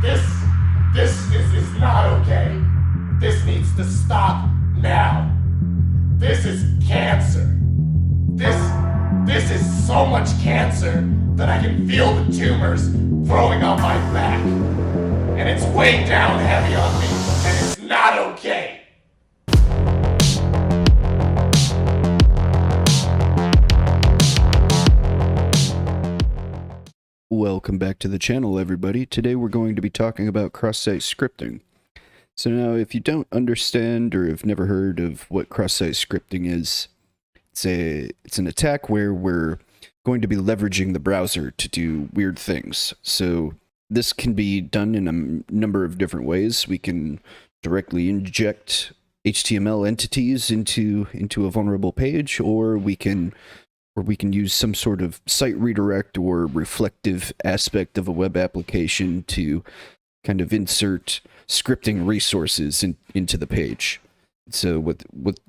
This is not okay. This needs to stop now. This is cancer. This is so much cancer that I can feel the tumors growing on my back. And it's way down heavy on me, and it's not okay. Welcome back to the channel, everybody. Today we're going to be talking about cross-site scripting. So now, if you don't understand or have never heard of what cross-site scripting is, it's an attack where we're going to be leveraging the browser to do weird things. So this can be done in a number of different ways. We can directly inject HTML entities into a vulnerable page, or we can use some sort of site redirect or reflective aspect of a web application to kind of insert scripting resources into the page. So what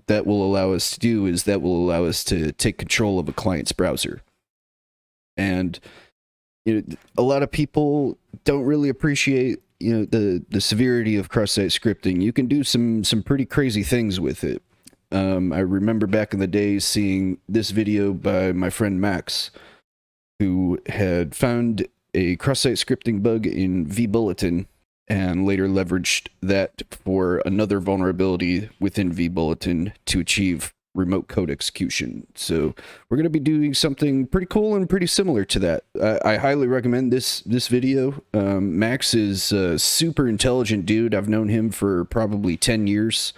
that will allow us to do is that will allow us to take control of a client's browser. And a lot of people don't really appreciate the severity of cross-site scripting. You can do some pretty crazy things with it. I remember back in the day seeing this video by my friend MaXe, who had found a cross-site scripting bug in vBulletin and later leveraged that for another vulnerability within vBulletin to achieve remote code execution. So we're going to be doing something pretty cool and pretty similar to that. I highly recommend this video. MaXe is a super intelligent dude. I've known him for probably 10 years.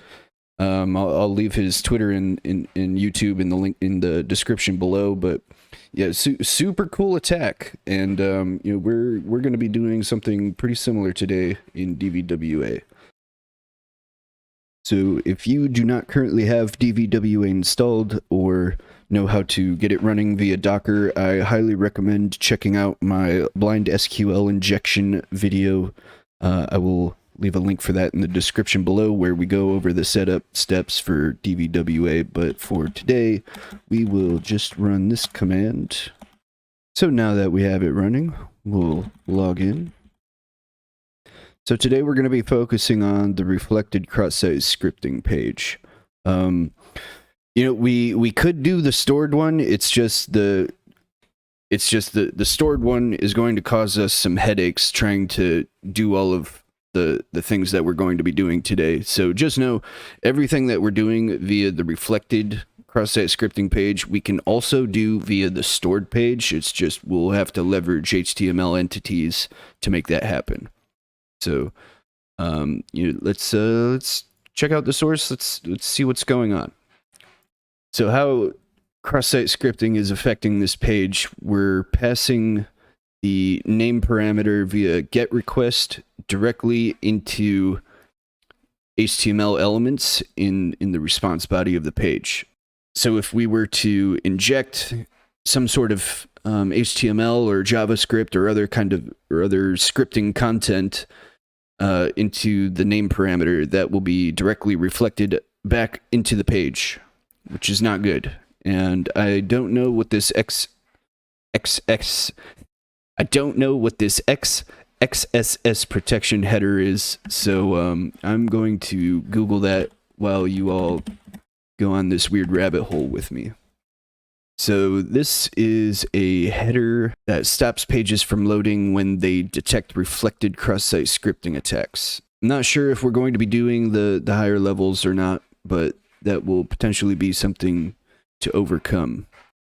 I'll leave his Twitter and YouTube in the link in the description below. But yeah, super cool attack, and we're going to be doing something pretty similar today in DVWA. So if you do not currently have DVWA installed or know how to get it running via Docker, I highly recommend checking out my blind SQL injection video. I will leave a link for that in the description below, where we go over the setup steps for DVWA, but for today, we will just run this command. So now that we have it running, we'll log in. So today we're going to be focusing on the reflected cross-site scripting page. We could do the stored one. It's just the stored one is going to cause us some headaches trying to do all of the things that we're going to be doing today. So just know everything that we're doing via the reflected cross-site scripting page, we can also do via the stored page. It's just we'll have to leverage HTML entities to make that happen. So let's check out the source. Let's see what's going on. So how cross-site scripting is affecting this page, we're passing the name parameter via get request directly into HTML elements in the response body of the page. So if we were to inject some sort of HTML or JavaScript or other scripting content into the name parameter, that will be directly reflected back into the page, which is not good. And I don't know what this XSS protection header is, so I'm going to Google that while you all go on this weird rabbit hole with me. So this is a header that stops pages from loading when they detect reflected cross-site scripting attacks. I'm not sure if we're going to be doing the higher levels or not, but that will potentially be something to overcome.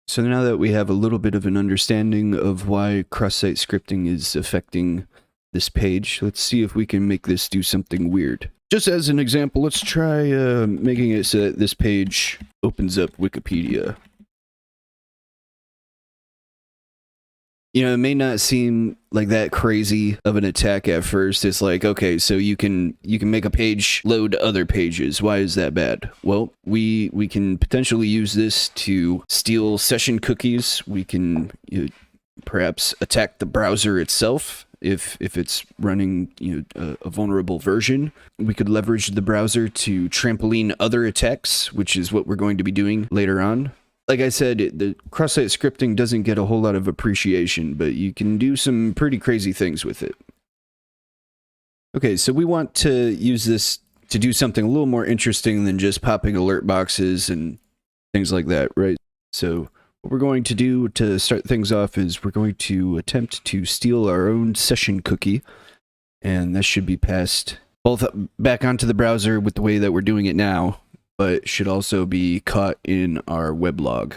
So now that we have a little bit of an understanding of why cross-site scripting is affecting this page, let's see if we can make this do something weird. Just as an example, let's try making it so that this page opens up Wikipedia. It may not seem like that crazy of an attack at first. It's like, okay, so you can make a page load other pages. Why is that bad? Well, we can potentially use this to steal session cookies. We can perhaps attack the browser itself if it's running a vulnerable version. We could leverage the browser to trampoline other attacks, which is what we're going to be doing later on. Like I said, the cross-site scripting doesn't get a whole lot of appreciation, but you can do some pretty crazy things with it. Okay, so we want to use this to do something a little more interesting than just popping alert boxes and things like that, right? So what we're going to do to start things off is we're going to attempt to steal our own session cookie, and that should be passed both back onto the browser with the way that we're doing it now, but should also be caught in our weblog.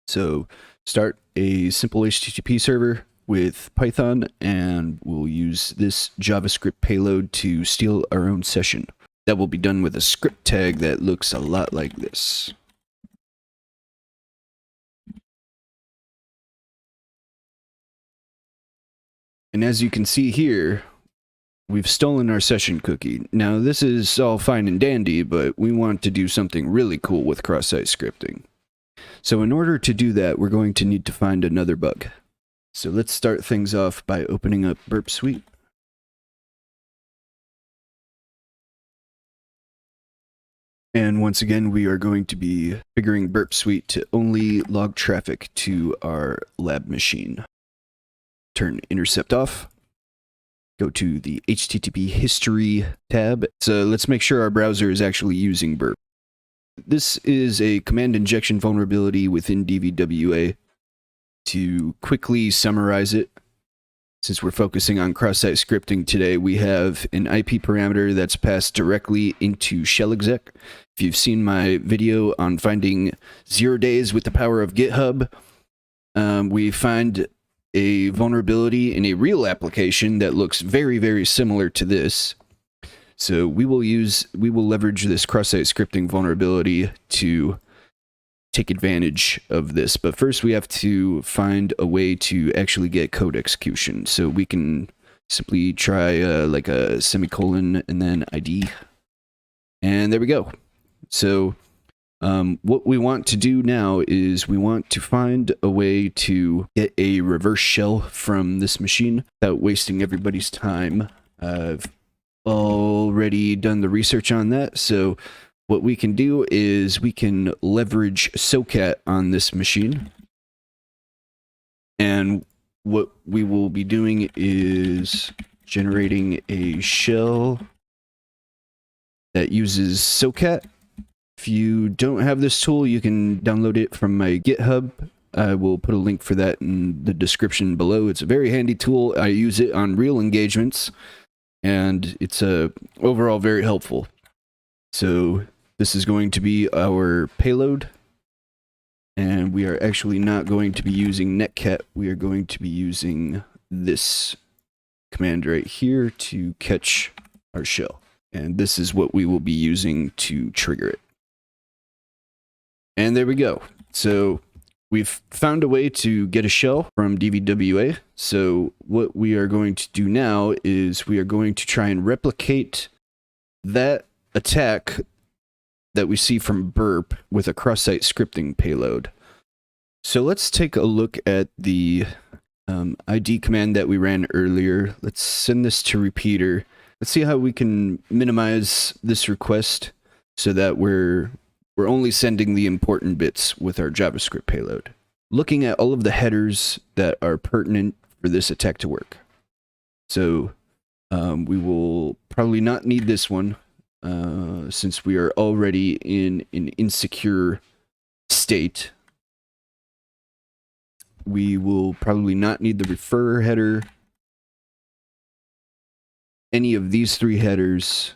So start a simple HTTP server with Python, and we'll use this JavaScript payload to steal our own session. That will be done with a script tag that looks a lot like this. And as you can see here, we've stolen our session cookie. Now this is all fine and dandy, but we want to do something really cool with cross-site scripting. So in order to do that, we're going to need to find another bug. So let's start things off by opening up Burp Suite. And once again, we are going to be configuring Burp Suite to only log traffic to our lab machine. Turn intercept off. Go to the HTTP history tab. So let's make sure our browser is actually using Burp. This is a command injection vulnerability within DVWA. To quickly summarize it, since we're focusing on cross-site scripting today, we have an IP parameter that's passed directly into shell exec. If you've seen my video on finding 0 days with the power of GitHub, we find a vulnerability in a real application that looks very, very similar to this. So we will leverage this cross-site scripting vulnerability to take advantage of this. But first we have to find a way to actually get code execution. So we can simply try like a semicolon and then ID. And there we go. So what we want to do now is we want to find a way to get a reverse shell from this machine without wasting everybody's time. I've already done the research on that. So what we can do is we can leverage SOCAT on this machine. And what we will be doing is generating a shell that uses SOCAT. If you don't have this tool, you can download it from my GitHub. I will put a link for that in the description below. It's a very handy tool. I use it on real engagements, and it's overall very helpful. So this is going to be our payload, and we are actually not going to be using netcat. We are going to be using this command right here to catch our shell. And this is what we will be using to trigger it. And there we go. So we've found a way to get a shell from DVWA. So what we are going to do now is we are going to try and replicate that attack that we see from Burp with a cross-site scripting payload. So let's take a look at the ID command that we ran earlier. Let's send this to repeater. Let's see how we can minimize this request so that we're only sending the important bits with our JavaScript payload. Looking at all of the headers that are pertinent for this attack to work. So we will probably not need this one since we are already in an insecure state. We will probably not need the refer header. Any of these three headers.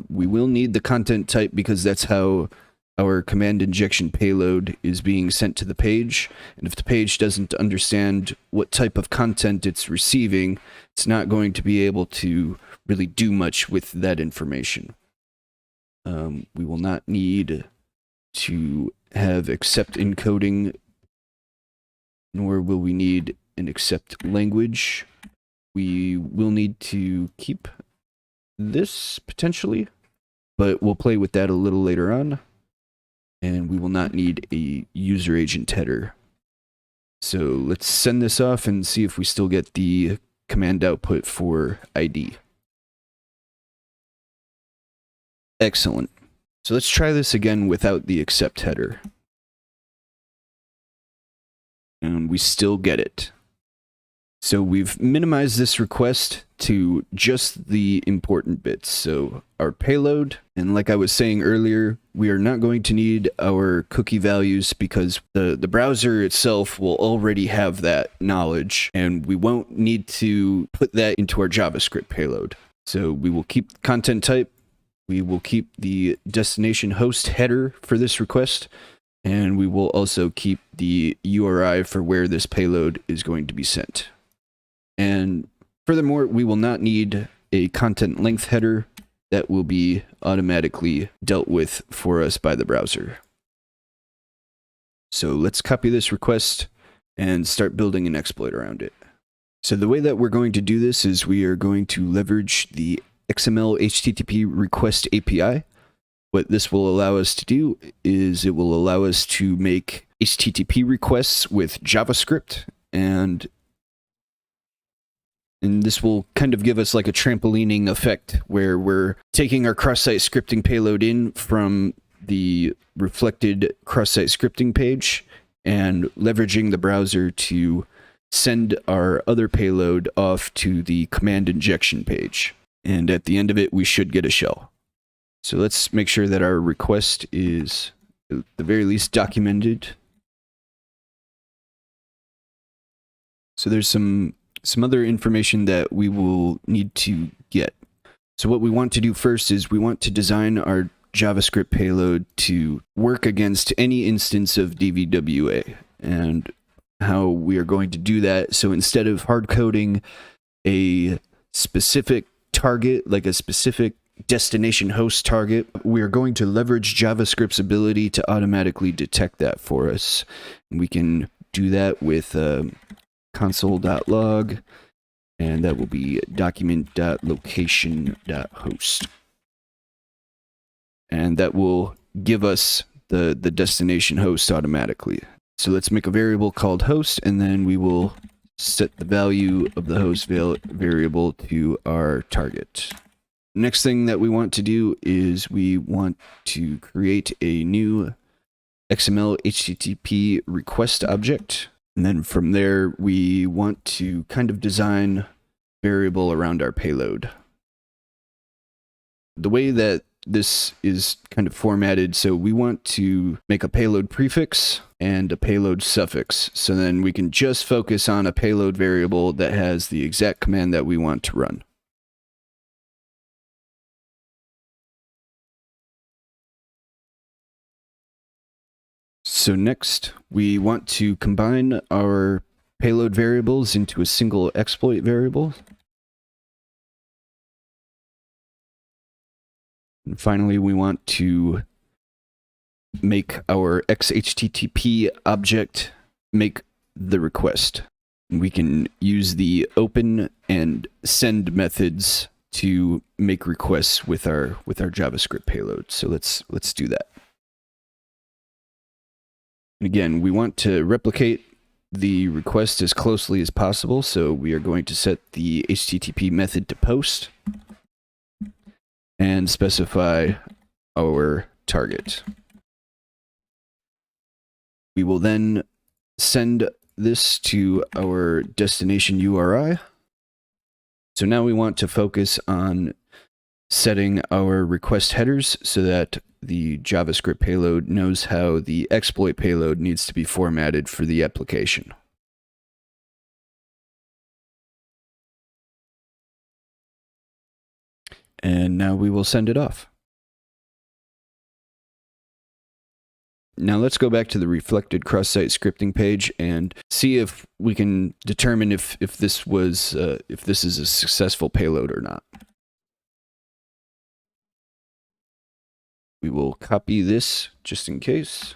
We will need the content type because that's how our command injection payload is being sent to the page. And if the page doesn't understand what type of content it's receiving, it's not going to be able to really do much with that information. We will not need to have accept encoding, nor will we need an accept language. We will need to keep this potentially, but we'll play with that a little later on. And we will not need a user agent header. So let's send this off and see if we still get the command output for ID. Excellent. So let's try this again without the accept header. And we still get it. So we've minimized this request to just the important bits. So our payload, and like I was saying earlier, we are not going to need our cookie values because the browser itself will already have that knowledge, and we won't need to put that into our JavaScript payload. So we will keep content type, we will keep the destination host header for this request, and we will also keep the URI for where this payload is going to be sent. And furthermore, we will not need a content length header. That will be automatically dealt with for us by the browser. So let's copy this request and start building an exploit around it. So the way that we're going to do this is we are going to leverage the XmlHttpRequest API. What this will allow us to do is it will allow us to make HTTP requests with JavaScript, and this will kind of give us like a trampolining effect where we're taking our cross-site scripting payload in from the reflected cross-site scripting page and leveraging the browser to send our other payload off to the command injection page. And at the end of it, we should get a shell. So let's make sure that our request is at the very least documented. So there's some other information that we will need to get. So what we want to do first is we want to design our JavaScript payload to work against any instance of DVWA, and how we are going to do that. So instead of hard coding a specific target, like a specific destination host target, we are going to leverage JavaScript's ability to automatically detect that for us. And we can do that with console.log, and that will be document.location.host. And that will give us the destination host automatically. So let's make a variable called host, and then we will set the value of the host variable to our target. Next thing that we want to do is we want to create a new XmlHttpRequest object. And then from there, we want to kind of design variable around our payload. The way that this is kind of formatted, so we want to make a payload prefix and a payload suffix. So then we can just focus on a payload variable that has the exact command that we want to run. So next, we want to combine our payload variables into a single exploit variable. And finally, we want to make our XHTTP object make the request. We can use the open and send methods to make requests with our JavaScript payload. So let's do that. Again, we want to replicate the request as closely as possible, so we are going to set the HTTP method to post and specify our target. We will then send this to our destination URI. So now we want to focus on setting our request headers so that the JavaScript payload knows how the exploit payload needs to be formatted for the application. And now we will send it off. Now let's go back to the reflected cross-site scripting page and see if we can determine if this is a successful payload or not. We will copy this just in case.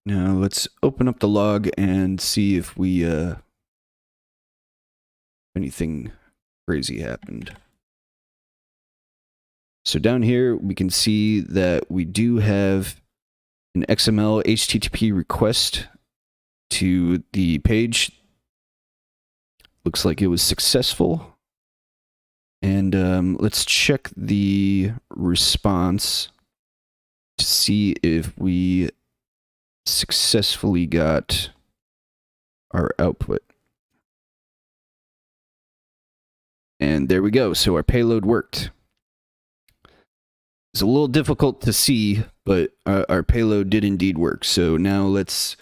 Now let's open up the log and see if anything crazy happened. So down here we can see that we do have an XML HTTP request to the page. Looks like it was successful. And let's check the response to see if we successfully got our output. And there we go. So our payload worked. It's a little difficult to see, but our payload did indeed work. So now let's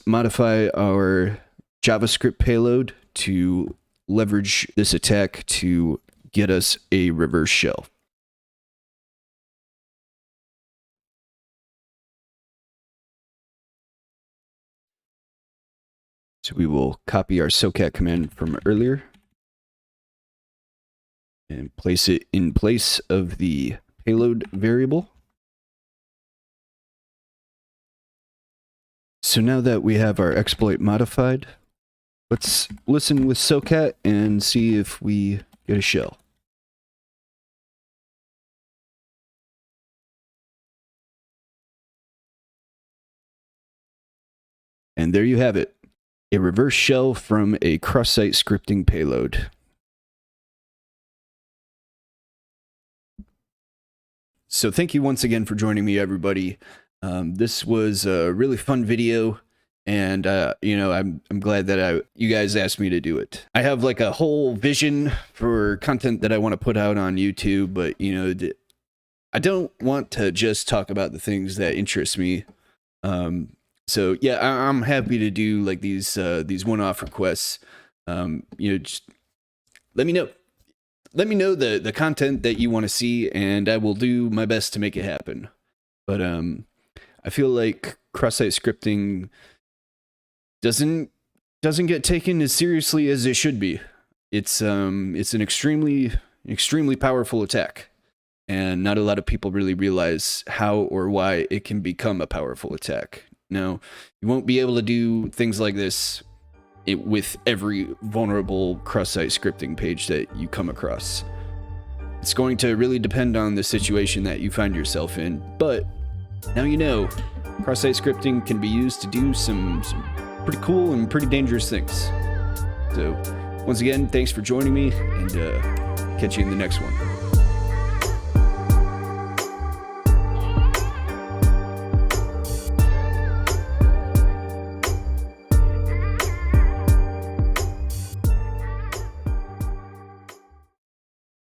modify our JavaScript payload to leverage this attack to get us a reverse shell. So we will copy our socat command from earlier and place it in place of the payload variable. So now that we have our exploit modified, let's listen with socat and see if we get a shell. And there you have it, a reverse shell from a cross-site scripting payload. So thank you once again for joining me, everybody. This was a really fun video, and you know, I'm glad that you guys asked me to do it. I have like a whole vision for content that I want to put out on YouTube, but you know, I don't want to just talk about the things that interest me. So yeah, I'm happy to do like these one-off requests. You know, just let me know. Let me know the content that you want to see, and I will do my best to make it happen. But I feel like cross-site scripting doesn't get taken as seriously as it should be. It's an extremely powerful attack, and not a lot of people really realize how or why it can become a powerful attack. Now, you won't be able to do things like this with every vulnerable cross-site scripting page that you come across. It's going to really depend on the situation that you find yourself in, but now you know, cross-site scripting can be used to do some pretty cool and pretty dangerous things. So, once again, thanks for joining me, and catch you in the next one.